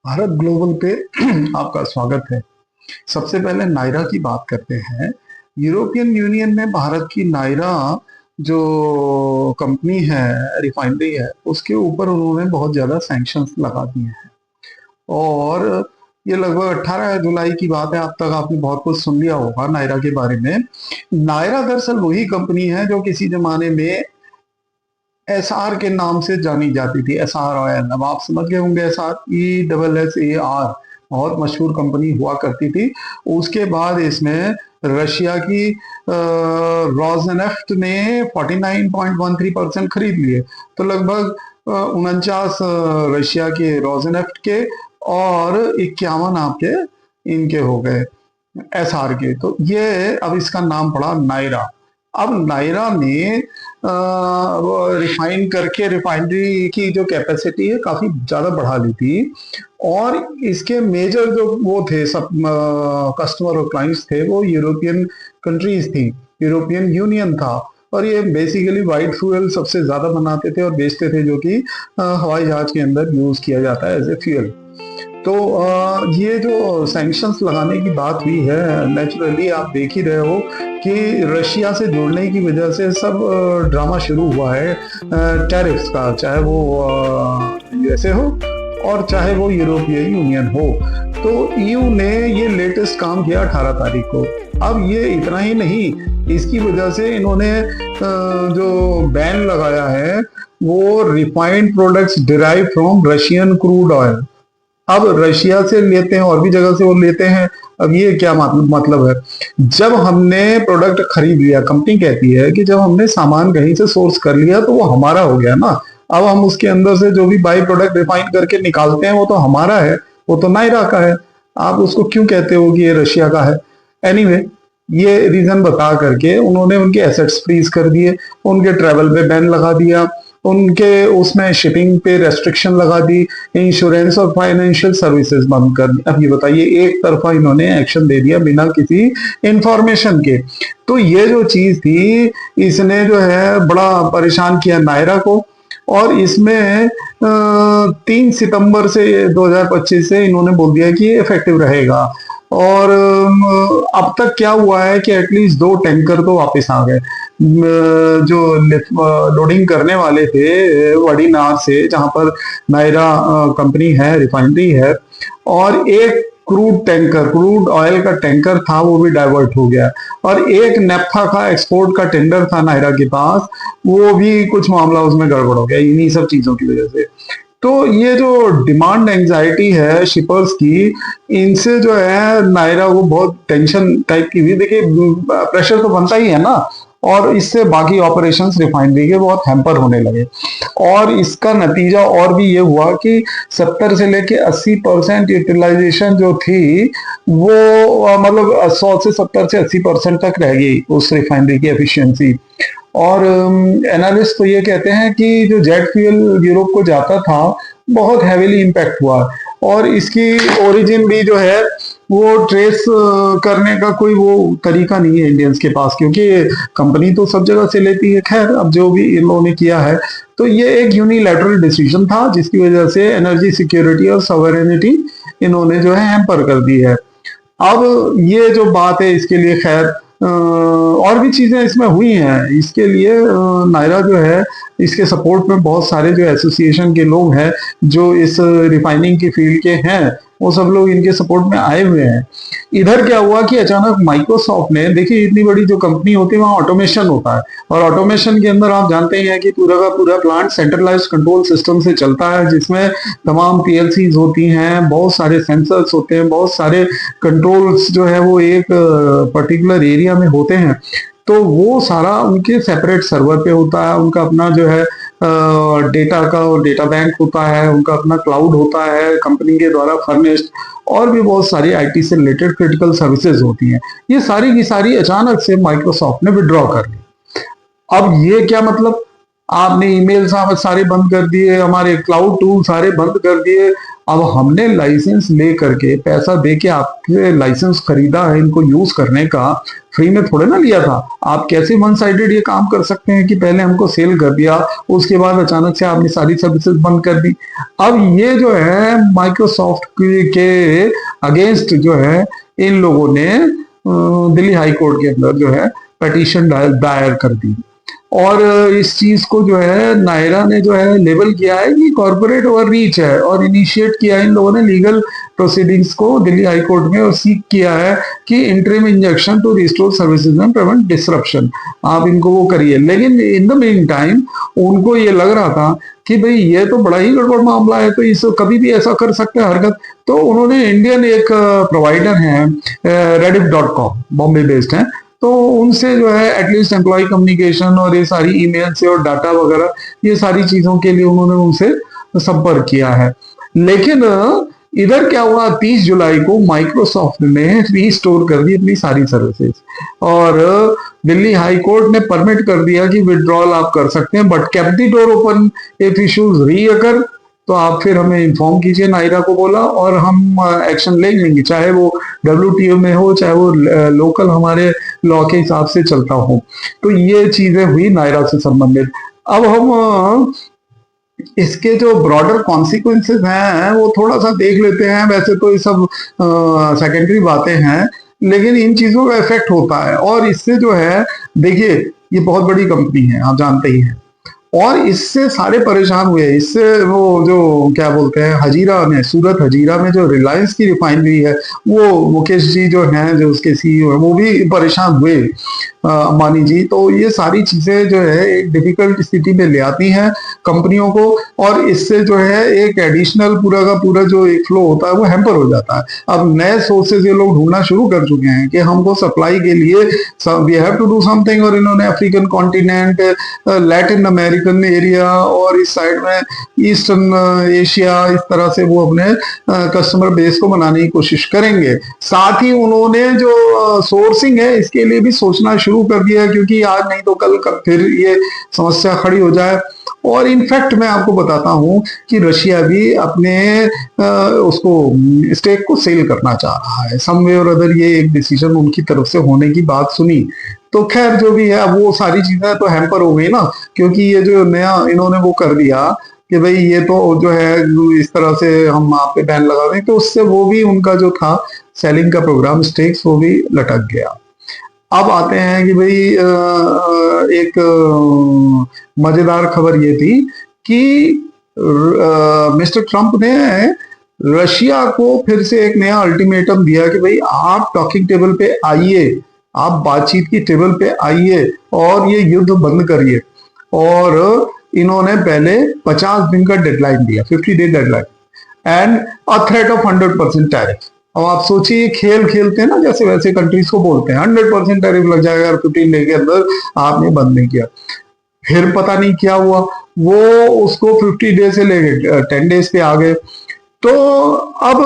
Bharat global पे आपका स्वागत है। सबसे पहले नायरा की बात करते हैं। यूरोपियन यूनियन ने भारत की नायरा जो कंपनी है, रिफाइनरी है, उसके ऊपर उन्होंने बहुत ज्यादा सैंक्शंस लगा दिए हैं। और ये लगभग 18 जुलाई की बात है। अब तक आपने बहुत कुछ सुन लिया होगा नायरा के बारे में। नायरा दरअसल वही कंपनी है जो किसी जमाने में एसआर के नाम से जानी जाती थी। एसआर ऑयल, अब आप समझ गए होंगे, SRESSAR बहुत मशहूर कंपनी हुआ करती थी। उसके बाद इसमें रशिया की रोजनेफ्ट ने 49.13% खरीद लिए। तो लगभग 49 रशिया के रोजनेफ्ट के और 51 आपके इनके हो गए, एसआर के। तो ये अब इसका नाम पड़ा नायरा। अब नायरा ने रिफाइन करके रिफाइनरी की जो कैपेसिटी है काफी ज्यादा बढ़ा ली थी। और इसके मेजर जो वो थे सब कस्टमर और क्लाइंट्स थे, वो यूरोपियन कंट्रीज थी, यूरोपियन यूनियन था। और ये बेसिकली वाइट फ्यूल सबसे ज्यादा बनाते थे और बेचते थे, जो कि हवाई जहाज के अंदर यूज किया जाता है एज ए फ्यूल। तो ये जो सैंक्शंस लगाने की बात हुई है, नेचुरली आप देख ही रहे हो कि रशिया से जुड़ने की वजह से सब ड्रामा शुरू हुआ है टैरिफ्स का, चाहे वो यूएसए हो और चाहे वो यूरोपियन यूनियन हो। तो ईयू ने ये लेटेस्ट काम किया 18 तारीख को। अब ये इतना ही नहीं, इसकी वजह से इन्होंने जो बैन लगाया है वो refined products derive from Russian crude oil. अब रशिया से लेते हैं और भी जगह से वो लेते हैं। अब ये क्या मतलब है? जब हमने प्रोडक्ट खरीद लिया, कंपनी कहती है कि जब हमने सामान कहीं से सोर्स कर लिया तो वो हमारा हो गया ना। अब हम उसके अंदर से जो भी बाई प्रोडक्ट रिफाइन करके निकालते हैं वो तो हमारा है, वो तो नायरा का है। आप उसको क्यों कहते हो कि ये रशिया का है? एनीवे, ये रीजन बता करके उन्होंने उनके एसेट्स फ्रीज कर दिए, उनके ट्रेवल पे बैन लगा दिया, उनके उसमें शिपिंग पे रेस्ट्रिक्शन लगा दी, इंश्योरेंस और फाइनेंशियल सर्विसेज बंद कर दी। अब ये बताइए, एक तरफा इन्होंने एक्शन दे दिया बिना किसी इंफॉर्मेशन के। तो ये जो चीज थी, इसने जो है बड़ा परेशान किया नायरा को। और इसमें 3 सितंबर से 2025 से इन्होंने बोल दिया कि ये इफेक्टिव रहेगा। और अब तक क्या हुआ है कि एटलीस्ट 2 टैंकर तो वापस आ गए। जो लोडिंग करने वाले थे वडीनार से, जहां पर नायरा कंपनी है, रिफाइनरी है, और एक क्रूड टैंकर, क्रूड ऑयल का टैंकर था, वो भी डाइवर्ट हो गया। और एक नेफ्था का एक्सपोर्ट का टेंडर था नायरा के पास, वो भी कुछ मामला उसमें गड़बड़ हो गया इन्हीं सब चीजों की वजह से। तो ये जो डिमांड एंजाइटी है शिपर्स की, इनसे जो है नायरा को बहुत टेंशन टाइप की हुई। देखिए, प्रेशर तो बनता ही है ना, और इससे बाकी ऑपरेशंस रिफाइनरी के बहुत हैम्पर होने लगे। और इसका नतीजा और भी ये हुआ कि 70 से लेके 80% यूटिलाइजेशन जो थी वो मतलब 100 से 70 से 80% तक रह गई उस रिफाइनरी की एफिशिएंसी। और एनालिस्ट तो ये कहते हैं कि जो जेट फ्यूल यूरोप को जाता था बहुत हैवीली इम्पैक्ट हुआ। और इसकी ओरिजिन भी जो है वो ट्रेस करने का कोई वो तरीका नहीं है इंडियंस के पास, क्योंकि कंपनी तो सब जगह से लेती है। खैर, अब जो भी इन लोगों ने किया है, तो ये एक यूनिलैटरल डिसीजन था जिसकी वजह से एनर्जी सिक्योरिटी और सॉवरेनिटी इन्होंने जो है हैम्पर कर दी है। अब ये जो बात है, इसके लिए खैर और भी चीजें इसमें हुई हैं। इसके लिए नायरा जो है, इसके सपोर्ट में बहुत सारे जो एसोसिएशन के लोग हैं जो इस रिफाइनिंग की फील्ड के हैं, वो सब लोग इनके सपोर्ट में आए हुए हैं। इधर क्या हुआ कि अचानक माइक्रोसॉफ्ट ने, देखिए इतनी बड़ी जो कंपनी होती है वहां ऑटोमेशन होता है, और ऑटोमेशन के अंदर आप जानते हैं कि पूरा का पूरा प्लांट सेंट्रलाइज्ड कंट्रोल सिस्टम से चलता है, जिसमें तमाम पीएलसीज होती हैं, बहुत सारे सेंसर्स होते हैं, बहुत सारे कंट्रोल्स जो है वो एक पर्टिकुलर एरिया में होते हैं। तो वो सारा उनके सेपरेट सर्वर पे होता है, उनका अपना जो है डेटा का डेटा बैंक होता है, उनका अपना क्लाउड होता है कंपनी के द्वारा फर्निश्ड, और भी बहुत सारी आईटी से रिलेटेड क्रिटिकल सर्विसेज होती हैं। ये सारी की सारी अचानक से माइक्रोसॉफ्ट ने विड्रॉ कर ली। अब ये क्या मतलब? आपने ईमेल सारे बंद कर दिए, हमारे क्लाउड टूल सारे बंद कर दिए, अब हमने लाइसेंस ले करके पैसा दे के आपके लाइसेंस खरीदा है इनको यूज करने का, फ्री में थोड़े ना लिया था। आप कैसे वन साइडेड ये काम कर सकते हैं कि पहले हमको सेल कर दिया, उसके बाद अचानक से आपने सारी सर्विसेज बंद कर दी। अब ये जो है माइक्रोसॉफ्ट के अगेंस्ट जो है इन लोगों ने दिल्ली हाई कोर्ट के अंदर जो है पिटीशन दायर कर दी। और इस चीज को जो है नायरा ने जो है लेबल किया है कि कॉर्पोरेट ओवर रीच है, और इनिशिएट किया इन लोगों ने लीगल प्रोसीडिंग्स को दिल्ली हाई कोर्ट में, और सीख किया है कि interim injection to restore services and prevent disruption, आप इनको वो करिए। लेकिन इन द मीन टाइम उनको ये लग रहा था कि भाई ये तो बड़ा ही गड़बड़ मामला है, तो इस कभी भी ऐसा कर सकते हैं हरकत। तो उन्होंने इंडियन एक प्रोवाइडर है Rediff.com, बॉम्बे बेस्ड है, तो उनसे जो है एटलीस्ट एम्प्लॉय कम्युनिकेशन और ये सारी ईमेल से और डाटा वगैरह ये सारी चीजों के लिए उन्होंने उनसे संपर्क किया है। लेकिन इधर क्या हुआ, 30 जुलाई को माइक्रोसॉफ्ट ने रीस्टोर कर दी अपनी सारी सर्विसेज, और दिल्ली हाई कोर्ट ने परमिट कर दिया कि विड्रॉल आप कर सकते हैं, but kept the door open if issues recur, तो आप फिर हमें इन्फॉर्म कीजिए, नायरा को बोला, और हम एक्शन ले लेंगे, चाहे वो WTO में हो, चाहे वो लोकल हमारे लॉ के हिसाब से चलता हो। तो ये चीजें हुई नायरा से संबंधित। अब हम इसके जो ब्रॉडर कॉन्सिक्वेंसेस हैं वो थोड़ा सा देख लेते हैं। वैसे तो ये सब सेकेंडरी बातें हैं, लेकिन इन चीजों का इफेक्ट होता है, और इससे जो है देखिए ये बहुत बड़ी कंपनी है, आप जानते ही हैं, और इससे सारे परेशान हुए। इससे वो जो क्या बोलते हैं हजीरा में, सूरत हजीरा में जो रिलायंस की रिफाइनरी है, वो मुकेश जी जो हैं, जो उसके CEO है, वो भी परेशान हुए, अंबानी जी। तो ये सारी चीजें जो है एक डिफिकल्ट स्थिति में ले आती हैं कंपनियों को, और इससे जो है एक एडिशनल पूरा का पूरा जो एक फ्लो होता है वो हैम्पर हो जाता है। अब नए सोर्सेज ये लोग ढूंढना शुरू कर चुके हैं कि हमको सप्लाई के लिए we have to do something, और इन्होंने African continent, Latin American area, और इस साइड में ईस्टर्न एशिया, इस तरह से वो अपने कस्टमर बेस को बनाने की कोशिश करेंगे। साथ ही उन्होंने जो सोर्सिंग है इसके लिए भी सोचना शुरू कर दिया, क्योंकि आज नहीं तो कल फिर ये समस्या खड़ी हो जाए। और इनफैक्ट मैं आपको बताता हूं कि रशिया भी अपने उसको स्टेक को सेल करना चाह रहा है, समवे और अदर ये एक डिसीजन उनकी तरफ से होने की बात सुनी। तो खैर जो भी है, अब वो सारी चीजें तो हैम्पर हो गई ना, क्योंकि ये जो नया इन्होंने वो कर दिया कि भाई ये तो जो है इस तरह से हम आप पे बैन लगा दें, तो उससे वो भी उनका जो था सेलिंग का प्रोग्राम स्टेक्स वो भी लटक गया। अब आते हैं कि भाई एक मजेदार खबर ये थी कि मिस्टर ट्रंप ने रशिया को फिर से एक नया अल्टीमेटम दिया कि भाई आप टॉकिंग टेबल पे आइए, आप बातचीत की टेबल पे आइए और ये युद्ध बंद करिए। और इन्होंने पहले 50 दिन का डेडलाइन दिया, 50 day deadline, and a threat of 100% tariff. अब आप सोचिए, खेल खेलते हैं ना जैसे वैसे कंट्रीज को बोलते हैं 100% टैरिफ लग जाएगा, 15 डे के अंदर आपने बंद नहीं किया। फिर पता नहीं क्या हुआ, वो उसको 50 डे से लेके 10 डेज पे आ गए। तो अब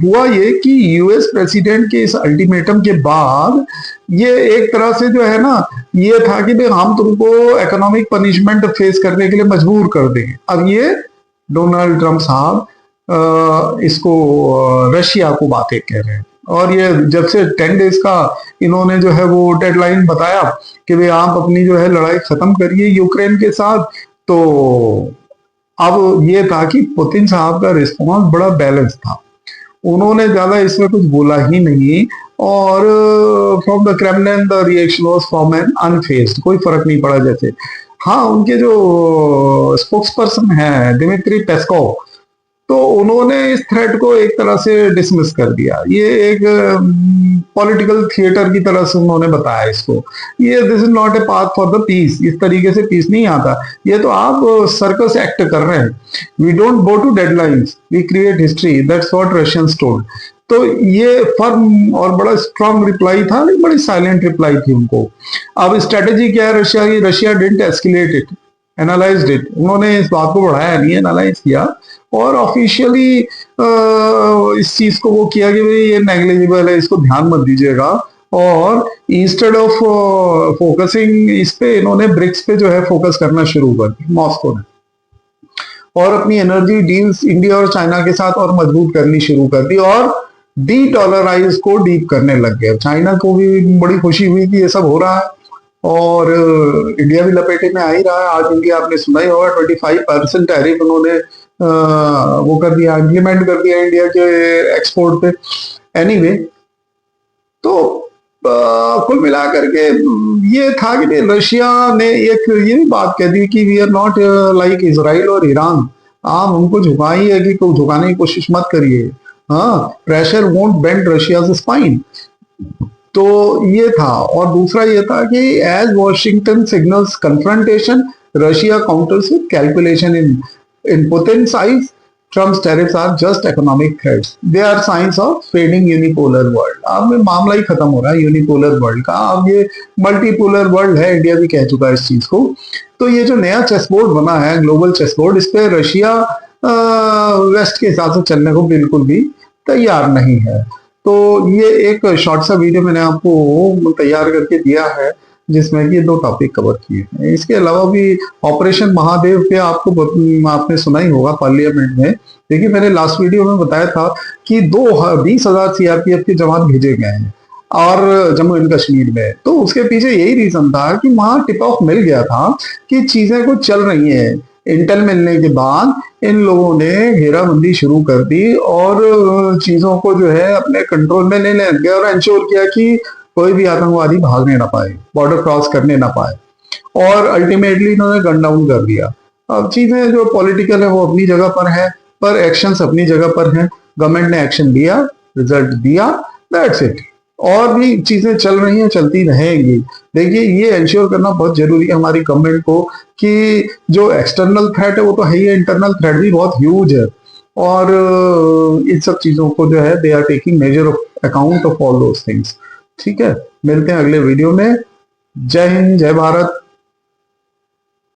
हुआ ये कि यूएस प्रेसिडेंट के इस अल्टीमेटम के बाद ये एक तरह से जो है ना, ये था कि भाई हम तुमको इकोनॉमिक पनिशमेंट फेस करने के लिए मजबूर कर देंगे। अब ये डोनाल्ड ट्रंप साहब इसको रशिया को बातें कह रहे हैं, और ये जब से 10 डेज का इन्होंने जो है वो डेडलाइन बताया कि भाई आप अपनी जो है लड़ाई खत्म करिए यूक्रेन के साथ, तो अब ये था कि पुतिन साहब का रिस्पॉन्स बड़ा बैलेंस था, उन्होंने ज्यादा इसमें कुछ बोला ही नहीं, और from the Kremlin the reaction was firm and unfazed, कोई फर्क नहीं पड़ा। जैसे हाँ, उनके जो स्पोक्स पर्सन है दिमित्री पेस्कोव, तो उन्होंने इस थ्रेट को एक तरह से डिसमिस कर दिया। ये एक पॉलिटिकल थिएटर की तरह से उन्होंने बताया इसको, ये this is not a path for the peace, इस तरीके से पीस नहीं आता, ये तो आप सर्कस एक्ट कर रहे हैं। We don't go to deadlines, we create history, that's what Russians told. तो ये फर्म और बड़ा स्ट्रांग रिप्लाई था, लेकिन बड़ी साइलेंट रिप्लाई थी उनको। अब स्ट्रेटेजी क्या है रशिया की? Russia didn't escalate it, analysed it, उन्होंने इस बात को बढ़ाया नहीं, एनालाइज किया, और ऑफिशियली इस चीज को वो किया कि भाई ये नेग्लिजिबल है, इसको ध्यान मत दीजिएगा। और इंस्टेड ऑफ फोकसिंग इस पे, इन्होंने ब्रिक्स पे जो है फोकस करना शुरू कर दिया मॉस्को ने। और अपनी एनर्जी डील्स इंडिया और चाइना के साथ और मजबूत करनी शुरू कर दी और डी डॉलराइज को डीप करने लग गए। चाइना को भी बड़ी खुशी हुई कि ये सब हो रहा है और इंडिया भी लपेटे में आ ही रहा है। आज इंडिया, आपने सुना ही होगा, 25% टैरिफ उन्होंने वो कर दिया, इम्प्लीमेंट कर दिया इंडिया के एक्सपोर्ट पे। एनीवे, तो कुल मिलाकर के ये था कि रशिया ने एक ये भी बात कह दी कि we are not like Israel और ईरान, आप हमको झुकाई है कि कोई झुकाने की कोशिश मत करिए। हाँ, pressure won't bend Russia spine. तो ये था। और दूसरा ये था कि as Washington signals confrontation, Russia counters with calculation in Putin's eyes, Trump's tariffs are just economic threats. They are signs of fading unipolar world. अब में मामला ही खत्म हो रहा है यूनिपोलर वर्ल्ड का, अब ये मल्टीपोलर वर्ल्ड है। इंडिया भी कह चुका है इस चीज को। तो ये जो नया चेसबोर्ड बना है, ग्लोबल चेसबोर्ड, इस पे रशिया वेस्ट के हिसाब से चलने को बिल्कुल भी तैयार नहीं है। तो ये एक शॉर्ट सा वीडियो मैंने आपको तैयार करके दिया है जिसमें कि 2 टॉपिक कवर किए हैं। इसके अलावा भी ऑपरेशन महादेव पे आपने सुना ही होगा पार्लियामेंट में। देखिए, मैंने लास्ट वीडियो में बताया था कि 20,000 सीआरपीएफ के जवान भेजे गए हैं और जम्मू एंड कश्मीर में। तो उसके पीछे यही रीजन था कि वहां टिप ऑफ मिल गया था कि चीजें कुछ चल रही हैं। इंटेल मिलने के बाद इन लोगों ने घेराबंदी शुरू कर दी और चीजों को जो है अपने कंट्रोल में लेने लग गए और इंश्योर किया कि कोई भी आतंकवादी भागने ना पाए, बॉर्डर क्रॉस करने ना पाए, और अल्टीमेटली इन्होंने गन डाउन कर दिया। अब चीजें जो पॉलिटिकल है वो अपनी जगह पर है, पर एक्शंस अपनी जगह पर हैं। गवर्नमेंट ने एक्शन लिया, रिजल्ट दिया, दैट्स इट। और भी चीजें चल रही हैं, चलती रहेंगी। देखिए, ये इंश्योर करना बहुत जरूरी है हमारी गवर्नमेंट को कि जो एक्सटर्नल थ्रेट है वो तो है ही, इंटरनल थ्रेट भी बहुत ह्यूज है। और इन सब चीजों को जो है they are taking measure of account of all those things. ठीक है, मिलते हैं अगले वीडियो में। जय हिंद, जय भारत।